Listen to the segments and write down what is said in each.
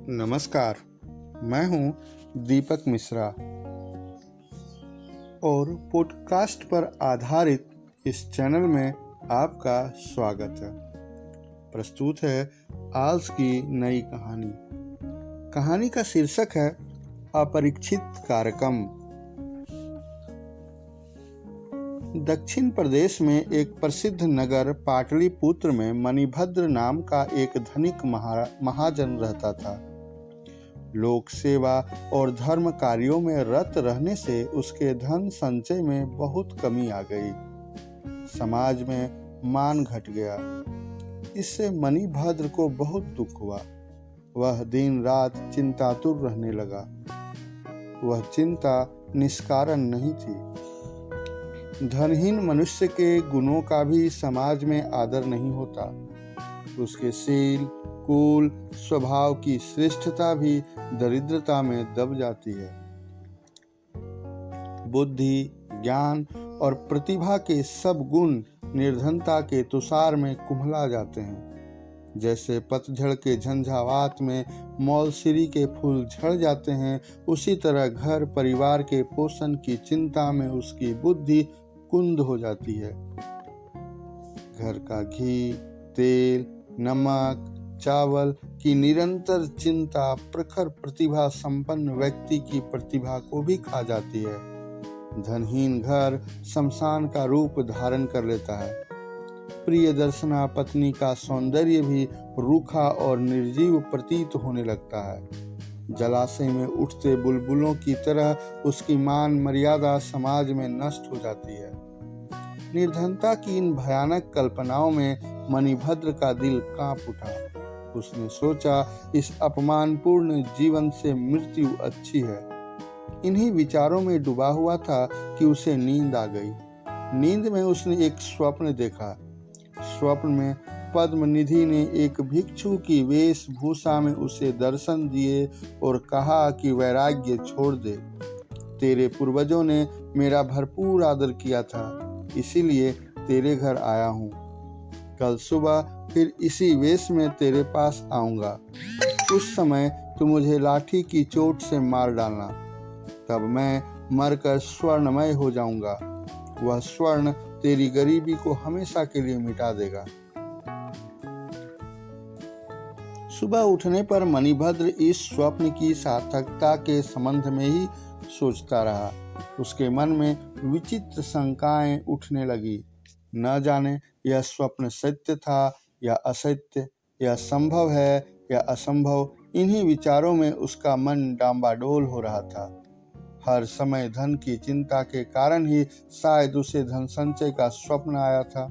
नमस्कार, मैं हूं दीपक मिश्रा और पॉडकास्ट पर आधारित इस चैनल में आपका स्वागत है। प्रस्तुत है आज की नई कहानी। कहानी का शीर्षक है अपरीक्षित कार्यक्रम। दक्षिण प्रदेश में एक प्रसिद्ध नगर पाटलिपुत्र में मणिभद्र नाम का एक धनिक महाजन रहता था। लोक सेवा और धर्म कार्यों में रत रहने से उसके धन संचय में बहुत कमी आ गई। समाज में मान घट गया। इससे मणिभद्र को बहुत दुख हुआ। वह दिन रात चिंतातुर रहने लगा। वह चिंता निष्कारण नहीं थी। धनहीन मनुष्य के गुणों का भी समाज में आदर नहीं होता। उसके शील, कुल, स्वभाव की श्रेष्ठता भी दरिद्रता में दब जाती है। बुद्धि, ज्ञान और प्रतिभा के सब गुण निर्धनता के तुषार में कुम्हला जाते हैं। जैसे पतझड़ के झंझावात में मौलसिरी के फूल झड़ जाते हैं, उसी तरह घर परिवार के पोषण की चिंता में उसकी बुद्धि कुंद हो जाती है। घर का घी, तेल, नमक, चावल की निरंतर चिंता प्रखर प्रतिभा संपन्न व्यक्ति की प्रतिभा को भी खा जाती है। धनहीन घर शमशान का रूप धारण कर लेता है। प्रिय दर्शना पत्नी का सौंदर्य भी रूखा और निर्जीव प्रतीत होने लगता है। जलाशय में उठते बुलबुलों की तरह उसकी मान मर्यादा समाज में नष्ट हो जाती है। निर्धनता की इन भयानक कल्पनाओं में मणिभद्र का दिल कांप उठा। उसने सोचा, इस अपमानपूर्ण जीवन से मृत्यु अच्छी है। इन्हीं विचारों में डूबा हुआ था कि उसे नींद आ गई। नींद में उसने एक स्वप्न देखा। स्वप्न में पद्मनिधि ने एक भिक्षु की वेशभूषा में उसे दर्शन दिए और कहा कि वैराग्य छोड़ दे। तेरे पूर्वजों ने मेरा भरपूर आदर किया था, इसीलिए तेरे घर आया हूँ। कल सुबह फिर इसी वेश में तेरे पास आऊंगा। उस समय तू मुझे लाठी की चोट से मार डालना, तब मैं मरकर स्वर्णमय हो जाऊंगा। वह स्वर्ण तेरी गरीबी को हमेशा के लिए मिटा देगा। सुबह उठने पर मणिभद्र इस स्वप्न की सार्थकता के संबंध में ही सोचता रहा। उसके मन में विचित्र शंकाएं उठने लगी। न जाने यह स्वप्न सत्य था या असत्य, यह संभव है या असंभव। इन्हीं विचारों में उसका मन डांबाडोल हो रहा था। हर समय धन की चिंता के कारण ही शायद उसे धन संचय का स्वप्न आया था।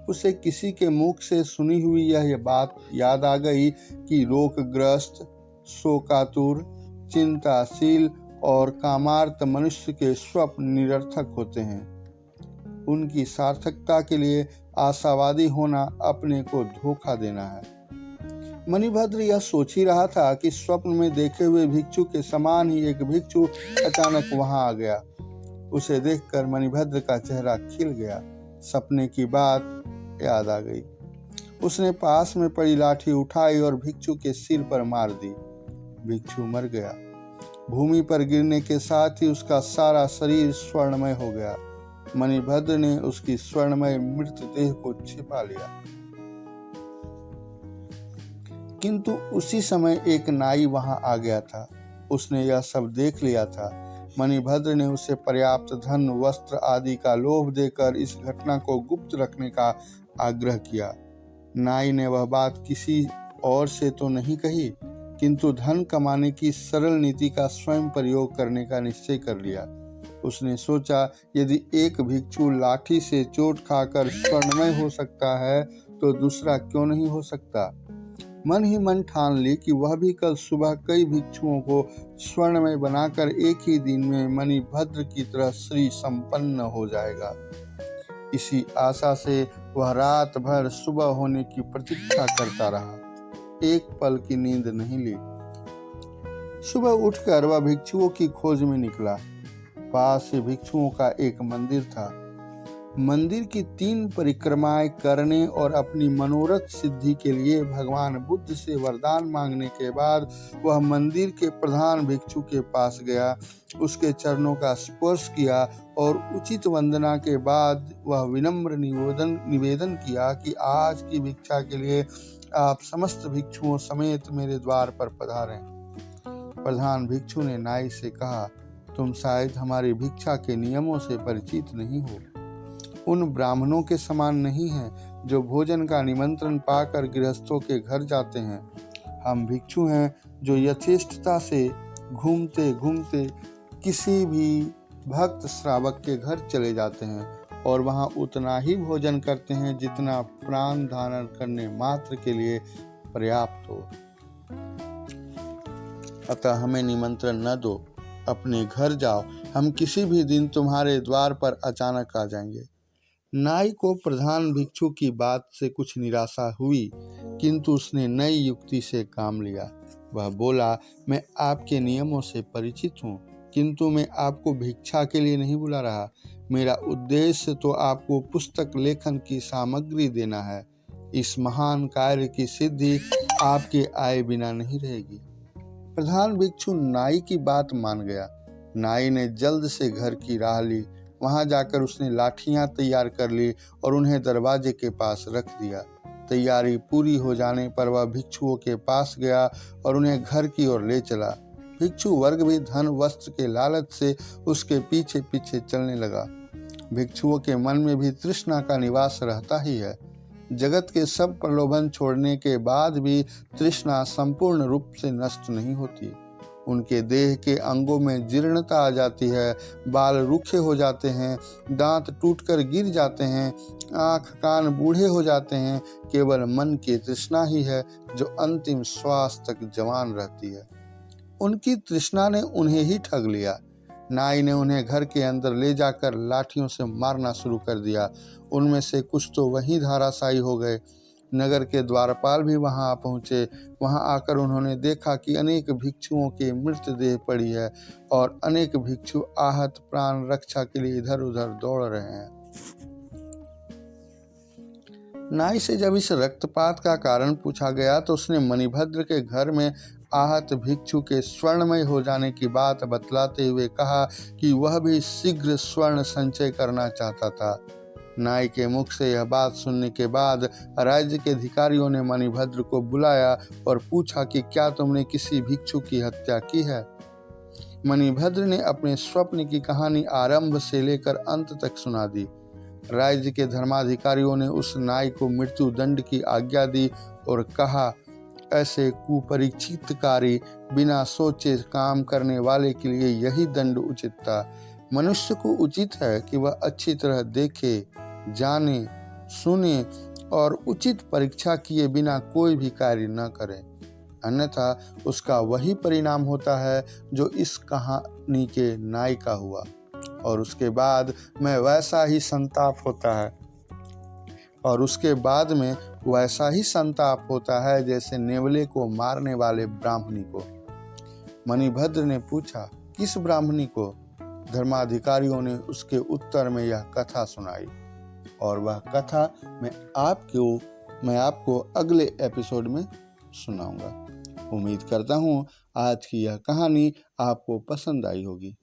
उसे किसी के मुख से सुनी हुई यह बात याद आ गई कि रोगग्रस्त, शोकातुर, चिंताशील और कामार्त मनुष्य के स्वप्न निरर्थक होते हैं। उनकी सार्थकता के लिए आशावादी होना अपने को धोखा देना है। मणिभद्र यह सोच ही रहा था कि स्वप्न में देखे हुए भिक्षु के समान ही एक भिक्षु अचानक वहां आ गया। उसे देखकर मणिभद्र का चेहरा खिल गया। सपने की बात याद आ गई। उसने पास में पड़ी लाठी उठाई और भिक्षु के सिर पर मार दी। भिक्षु मर गया। भूमि पर गिरने के साथ ही उसका सारा शरीर स्वर्णमय हो गया। मणिभद्र ने उसकी स्वर्णमय मृतदेह को छिपा लिया। किंतु उसी समय एक नाई वहां आ गया था। उसने यह सब देख लिया था। मणिभद्र ने उसे पर्याप्त धन, वस्त्र आदि का लोभ देकर इस घटना को गुप्त रखने का आग्रह किया। नाई ने वह बात किसी और से तो नहीं कही, किंतु धन कमाने की सरल नीति का स्वयं प्रयोग करने का निश्चय कर लिया। उसने सोचा, यदि एक भिक्षु लाठी से चोट खाकर स्वर्णमय हो सकता है तो दूसरा क्यों नहीं हो सकता। मन ही मन ठान ली कि वह भी कल सुबह कई भिक्षुओं को स्वर्णमय बनाकर एक ही दिन में मणिभद्र की तरह श्री संपन्न हो जाएगा। इसी आशा से वह रात भर सुबह होने की प्रतीक्षा करता रहा। एक पल की नींद नहीं ली। सुबह उठकर वह भिक्षुओं की खोज में निकला। पास से भिक्षुओं का एक मंदिर था। मंदिर की 3 परिक्रमाएं करने और अपनी मनोरथ सिद्धि के लिए भगवान बुद्ध से वरदान मांगने के बाद वह मंदिर के प्रधान भिक्षु के पास गया, उसके चरणों का स्पर्श किया और उचित वंदना के बाद वह विनम्र निवेदन किया कि आज की भिक्षा के लिए आप समस्त भिक्षुओं समेत मेरे द्वार पर पधारें। प्रधान भिक्षु ने नाई से कहा, तुम शायद हमारी भिक्षा के नियमों से परिचित नहीं हो, उन ब्राह्मणों के समान नहीं हैं जो भोजन का निमंत्रण पाकर गृहस्थों के घर जाते हैं। हम भिक्षु हैं जो यथेष्टता से घूमते घूमते किसी भी भक्त श्रावक के घर चले जाते हैं और वहां उतना ही भोजन करते हैं जितना प्राण धारण करने मात्र के लिए पर्याप्त हो। अतः हमें निमंत्रण न दो, अपने घर जाओ, हम किसी भी दिन तुम्हारे द्वार पर अचानक आ जाएंगे। नाई को प्रधान भिक्षु की बात से कुछ निराशा हुई, किंतु उसने नई युक्ति से काम लिया। वह बोला, मैं आपके नियमों से परिचित हूँ, किंतु मैं आपको भिक्षा के लिए नहीं बुला रहा। मेरा उद्देश्य तो आपको पुस्तक लेखन की सामग्री देना है। इस महान कार्य की सिद्धि आपके आए बिना नहीं रहेगी। प्रधान भिक्षु नाई की बात मान गया। नाई ने जल्द से घर की राह ली। वहां जाकर उसने लाठियां तैयार कर ली और उन्हें दरवाजे के पास रख दिया। तैयारी पूरी हो जाने पर वह भिक्षुओं के पास गया और उन्हें घर की ओर ले चला। भिक्षु वर्ग भी धन वस्त्र के लालच से उसके पीछे पीछे चलने लगा। भिक्षुओं के मन में भी तृष्णा का निवास रहता ही है। जगत के सब प्रलोभन छोड़ने के बाद भी तृष्णा संपूर्ण रूप से नष्ट नहीं होती। उनके देह के अंगों में जीर्णता आ जाती है, बाल रूखे हो जाते हैं, दांत टूटकर गिर जाते हैं, आंख कान बूढ़े हो जाते हैं। केवल मन की तृष्णा ही है जो अंतिम श्वास तक जवान रहती है। उनकी तृष्णा ने उन्हें ही ठग लिया। नाई ने उन्हें घर के अंदर ले जाकर लाठियों से मारना शुरू कर दिया। उनमें से कुछ तो वहीं धाराशायी हो गए। नगर के द्वारपाल भी वहां आ पहुंचे। वहां आकर उन्होंने देखा कि अनेक भिक्षुओं के मृतदेह पड़ी है और अनेक भिक्षु आहत प्राण रक्षा के लिए इधर उधर दौड़ रहे हैं। नाई से जब इस रक्तपात का कारण पूछा गया तो उसने मणिभद्र के घर में आहत भिक्षु के स्वर्णमय हो जाने की बात बतलाते हुए कहा कि वह भी शीघ्र स्वर्ण संचय करना चाहता था। नाई के मुख से यह बात सुनने के बाद राज्य के अधिकारियों ने मणिभद्र को बुलाया और पूछा कि क्या तुमने किसी भिक्षु की हत्या की है। मणिभद्र ने अपने स्वप्न की कहानी आरंभ से लेकर अंत तक सुना दी। राज्य के धर्माधिकारियों ने उस नाई को मृत्यु दंड की आज्ञा दी और कहा, ऐसे कुपरीक्षितकारी बिना सोचे काम करने वाले के लिए यही दंड उचित था। मनुष्य को उचित है कि वह अच्छी तरह देखे, जाने, सुने और उचित परीक्षा किए बिना कोई भी कार्य न करे, अन्यथा उसका वही परिणाम होता है जो इस कहानी के नाई का हुआ। और उसके बाद में वैसा ही संताप होता है जैसे नेवले को मारने वाले ब्राह्मणी को। मणिभद्र ने पूछा, किस ब्राह्मणी को? धर्माधिकारियों ने उसके उत्तर में यह कथा सुनाई और वह कथा मैं आपको अगले एपिसोड में सुनाऊंगा। उम्मीद करता हूँ आज की यह कहानी आपको पसंद आई होगी।